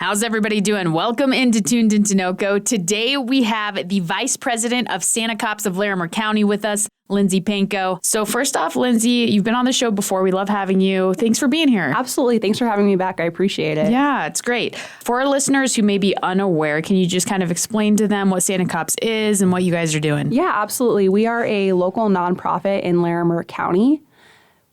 How's everybody doing? Welcome into Tuned Into NoCo. Today we have the Vice President of Santa Cops of Larimer County with us, Lindsay Panyko. So first off, Lindsay, you've been on the show before. We love having you. Thanks for being here. Absolutely. Thanks for having me back. I appreciate it. Yeah, it's great. For our listeners who may be unaware, can you just kind of explain to them what Santa Cops is and what you guys are doing? Yeah, absolutely. We are a local nonprofit in Larimer County.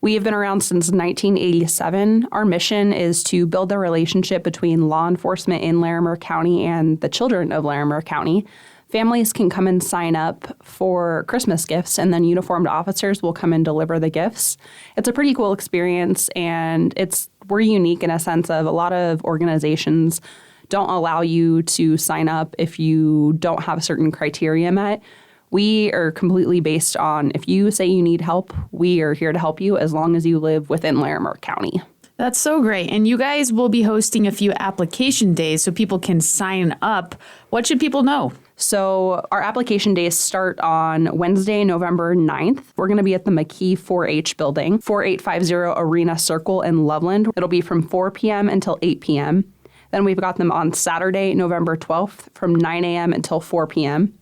We have been around since 1987. Our mission is to build the relationship between law enforcement in Larimer County and the children of Larimer County. Families can come and sign up for Christmas gifts, and then uniformed officers will come and deliver the gifts. It's a pretty cool experience, and we're unique in a sense of a lot of organizations don't allow you to sign up if you don't have certain criteria met. We are completely based on if you say you need help, we are here to help you as long as you live within Larimer County. That's so great. And you guys will be hosting a few application days so people can sign up. What should people know? So our application days start on Wednesday, November 9th. We're going to be at the McKee 4-H building, 4850 Arena Circle in Loveland. It'll be from 4 p.m. until 8 p.m. Then we've got them on Saturday, November 12th from 9 a.m. until 4 p.m.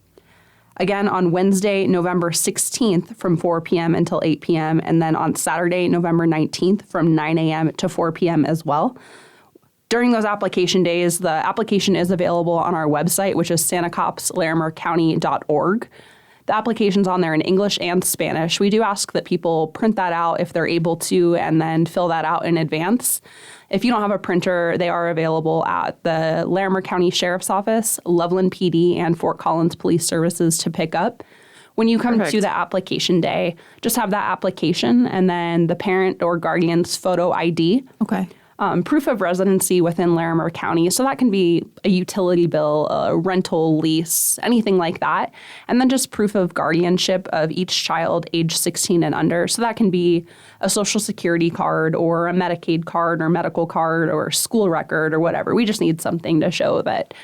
Again, on Wednesday, November 16th from 4 p.m. until 8 p.m. And then on Saturday, November 19th from 9 a.m. to 4 p.m. as well. During those application days, the application is available on our website, which is santacopslarimercounty.org. The application's on there in English and Spanish. We do ask that people print that out if they're able to and then fill that out in advance. If you don't have a printer, they are available at the Larimer County Sheriff's Office, Loveland PD, and Fort Collins Police Services to pick up. When you come to the application day, just have that application and then the parent or guardian's photo ID. Okay. Proof of residency within Larimer County. So that can be a utility bill, a rental lease, anything like that. And then just proof of guardianship of each child age 16 and under. So that can be a Social Security card or a Medicaid card or medical card or school record or whatever. We just need something to show that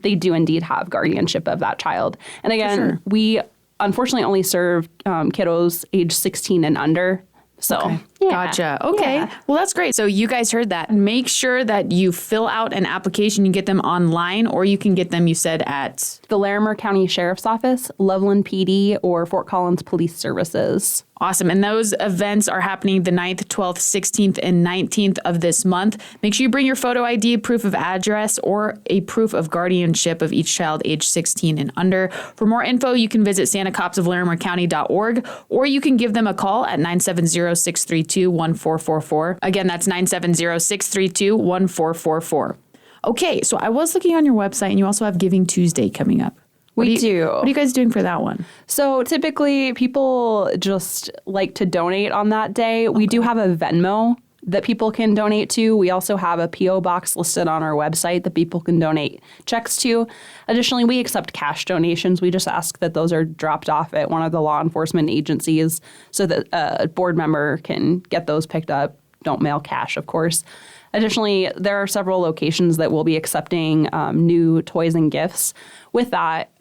they do indeed have guardianship of that child. And again, we unfortunately only serve kiddos age 16 and under. So, yeah. Gotcha. Okay. Yeah. Well, that's great. So you guys heard that. Make sure that you fill out an application. You get them online or you can get them, you said, at the Larimer County Sheriff's Office, Loveland PD, or Fort Collins Police Services. Awesome. And those events are happening the 9th, 12th, 16th, and 19th of this month. Make sure you bring your photo ID, proof of address, or a proof of guardianship of each child age 16 and under. For more info, you can visit santacopsoflarimercounty.org, or you can give them a call at 970-632-1444. Again, that's 970-632-1444. Okay, so I was looking on your website, and you also have Giving Tuesday coming up. We do. What are you guys doing for that one? So typically people just like to donate on that day. Okay. We do have a Venmo that people can donate to. We also have a P.O. box listed on our website that people can donate checks to. Additionally, we accept cash donations. We just ask that those are dropped off at one of the law enforcement agencies so that a board member can get those picked up. Don't mail cash, of course. Additionally, there are several locations that will be accepting new toys and gifts. With that,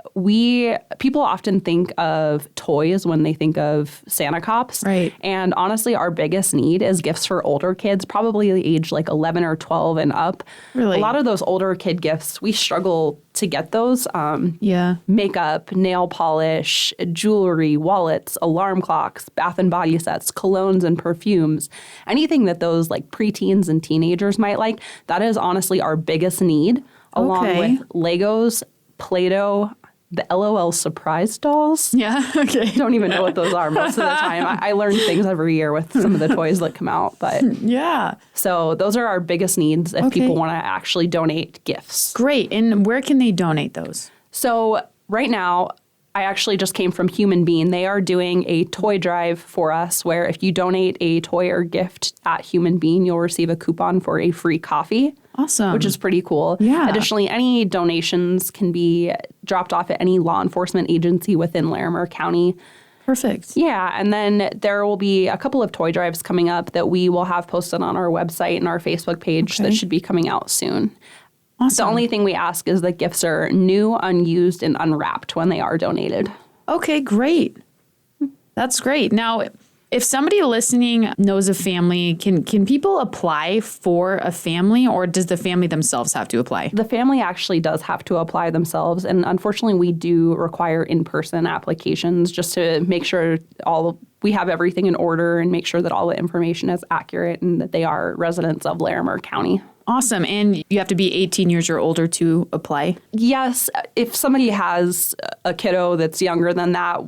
people often think of toys when they think of Santa Cops. Right. And honestly, our biggest need is gifts for older kids, probably age like 11 or 12 and up. Really? A lot of those older kid gifts, we struggle to get those. Makeup, nail polish, jewelry, wallets, alarm clocks, bath and body sets, colognes and perfumes. Anything that those like preteens and teenagers might like, that is honestly our biggest need, along with Legos, Play-Doh, the LOL surprise dolls. Yeah, okay. Don't even know what those are most of the time. I learn things every year with some of the toys that come out. But yeah. So those are our biggest needs if people want to actually donate gifts. Great. And where can they donate those? So right now, I actually just came from Human Bean. They are doing a toy drive for us where if you donate a toy or gift at Human Bean, you'll receive a coupon for a free coffee. Awesome. Which is pretty cool. Yeah. Additionally, any donations can be dropped off at any law enforcement agency within Larimer County. Perfect. Yeah, and then there will be a couple of toy drives coming up that we will have posted on our website and our Facebook page that should be coming out soon. Awesome. The only thing we ask is that gifts are new, unused, and unwrapped when they are donated. Okay, great. That's great. Now, If somebody listening knows a family, can people apply for a family, or does the family themselves have to apply? The family actually does have to apply themselves, and unfortunately we do require in-person applications just to make sure we have everything in order and make sure that all the information is accurate and that they are residents of Larimer County. Awesome. And you have to be 18 years or older to apply? Yes. If somebody has a kiddo that's younger than that,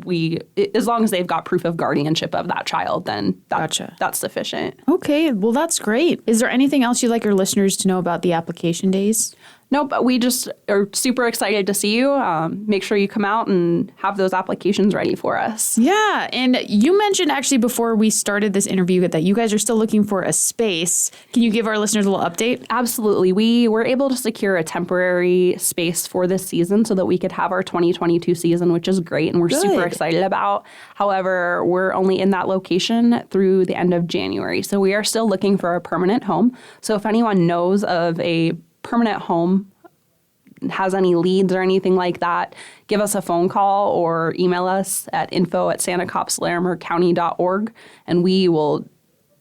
as long as they've got proof of guardianship of that child, then that's sufficient. Okay. Well, that's great. Is there anything else you'd like our listeners to know about the application days? Nope, we just are super excited to see you. Make sure you come out and have those applications ready for us. Yeah, and you mentioned actually before we started this interview that you guys are still looking for a space. Can you give our listeners a little update? Absolutely. We were able to secure a temporary space for this season so that we could have our 2022 season, which is great and we're super excited about. However, we're only in that location through the end of January. So we are still looking for a permanent home. So if anyone knows of a permanent home, has any leads or anything like that, give us a phone call or email us at info@sanacopslarimercounty.org, and we will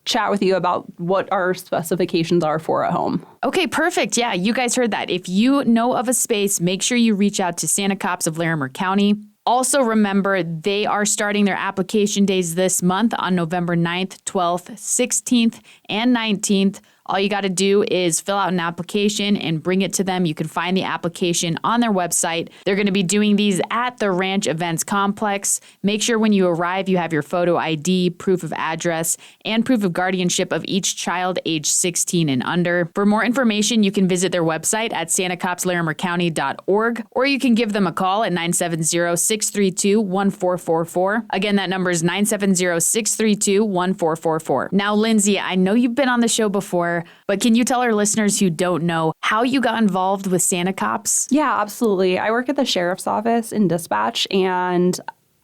chat with you about what our specifications are for a home. Okay, perfect. Yeah, you guys heard that. If you know of a space, make sure you reach out to Santa Cops of Larimer County. Also remember, they are starting their application days this month on November 9th, 12th, 16th, and 19th. All you got to do is fill out an application and bring it to them. You can find the application on their website. They're going to be doing these at the Ranch Events Complex. Make sure when you arrive, you have your photo ID, proof of address, and proof of guardianship of each child age 16 and under. For more information, you can visit their website at sanacopslarimercounty.org, or you can give them a call at 970-632-1444. Again, that number is 970-632-1444. Now, Lindsay, I know you've been on the show before, but can you tell our listeners who don't know how you got involved with Santa Cops? Yeah, absolutely. I work at the sheriff's office in dispatch, and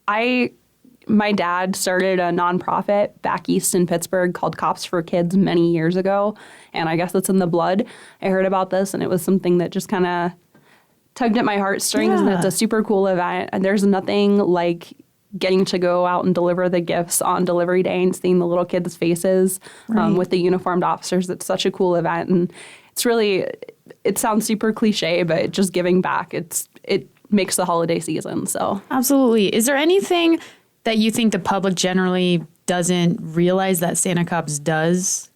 my dad started a nonprofit back east in Pittsburgh called Cops for Kids many years ago, and I guess it's in the blood. I heard about this, and it was something that just kind of tugged at my heartstrings, and it's a super cool event, and there's nothing like getting to go out and deliver the gifts on delivery day and seeing the little kids' faces with the uniformed officers. It's such a cool event, and it's really, it sounds super cliche, but just giving back, it makes the holiday season. So absolutely. Is there anything that you think the public generally doesn't realize that Santa Cops does?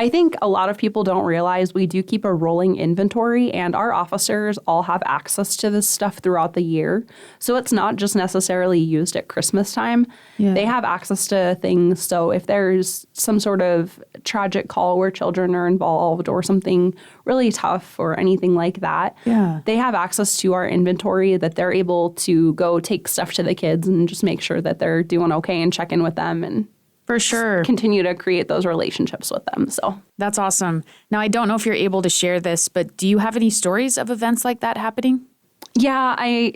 I think a lot of people don't realize we do keep a rolling inventory, and our officers all have access to this stuff throughout the year. So it's not just necessarily used at Christmas time. Yeah. They have access to things. So if there's some sort of tragic call where children are involved or something really tough or anything like that, they have access to our inventory that they're able to go take stuff to the kids and just make sure that they're doing okay and check in with them and for sure continue to create those relationships with them. So that's awesome. Now, I don't know if you're able to share this, but do you have any stories of events like that happening? Yeah, a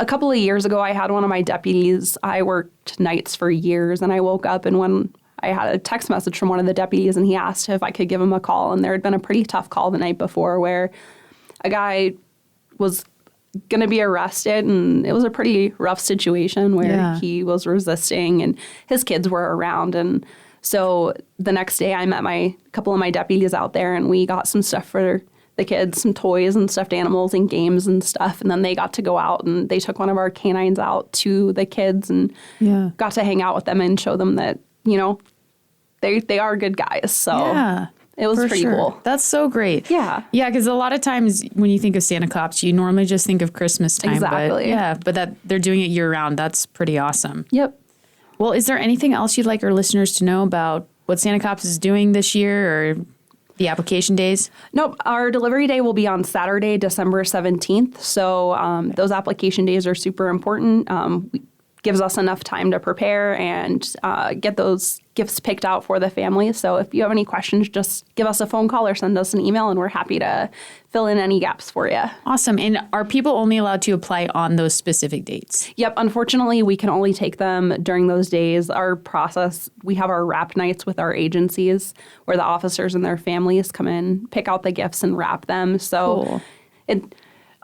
couple of years ago, I had one of my deputies. I worked nights for years, and I woke up, and when I had a text message from one of the deputies, and he asked if I could give him a call, and there had been a pretty tough call the night before where a guy was going to be arrested, and it was a pretty rough situation where he was resisting and his kids were around. And so the next day I met a couple of my deputies out there, and we got some stuff for the kids, some toys and stuffed animals and games and stuff. And then they got to go out, and they took one of our canines out to the kids and got to hang out with them and show them that, you know, they are good guys. So it was pretty cool. That's so great. Yeah. Yeah, because a lot of times when you think of Santa Cops, you normally just think of Christmas time. Exactly. But that they're doing it year round. That's pretty awesome. Yep. Well, is there anything else you'd like our listeners to know about what Santa Cops is doing this year or the application days? Nope. Our delivery day will be on Saturday, December 17th. So those application days are super important. Gives us enough time to prepare and get those gifts picked out for the family. So if you have any questions, just give us a phone call or send us an email, and we're happy to fill in any gaps for you. Awesome. And are people only allowed to apply on those specific dates? Yep. Unfortunately, we can only take them during those days. Our process, we have our wrap nights with our agencies where the officers and their families come in, pick out the gifts and wrap them. So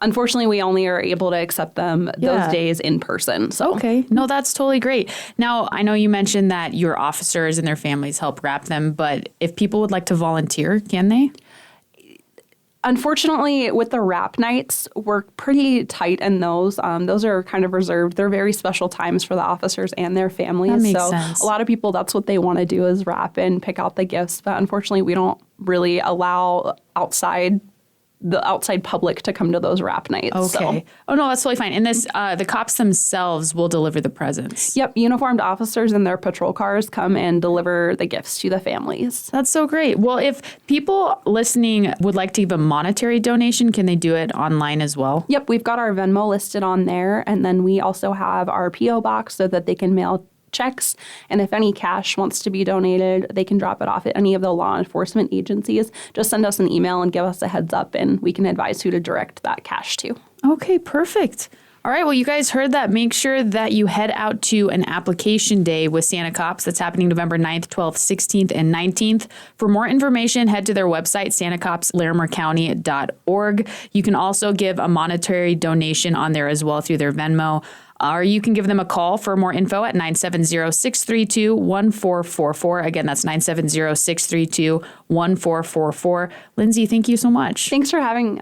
Unfortunately, we only are able to accept them those days in person. So. Okay. No, that's totally great. Now, I know you mentioned that your officers and their families help wrap them, but if people would like to volunteer, can they? Unfortunately, with the wrap nights, we're pretty tight in those. Those are kind of reserved. They're very special times for the officers and their families. That makes sense. A lot of people, that's what they want to do is wrap and pick out the gifts. But unfortunately, we don't really allow the outside public to come to those wrap nights. Okay. Oh, no, that's totally fine. And this, the cops themselves will deliver the presents. Yep. Uniformed officers in their patrol cars come and deliver the gifts to the families. That's so great. Well, if people listening would like to give a monetary donation, can they do it online as well? Yep. We've got our Venmo listed on there. And then we also have our P.O. box so that they can mail checks. And if any cash wants to be donated, they can drop it off at any of the law enforcement agencies. Just send us an email and give us a heads up, and we can advise who to direct that cash to. Okay, perfect. All right, well, you guys heard that. Make sure that you head out to an application day with Santa Cops. That's happening November 9th, 12th, 16th, and 19th. For more information, head to their website, santacopslarimercounty.org. You can also give a monetary donation on there as well through their Venmo. Or you can give them a call for more info at 970-632-1444. Again, that's 970-632-1444. Lindsay, thank you so much. Thanks for having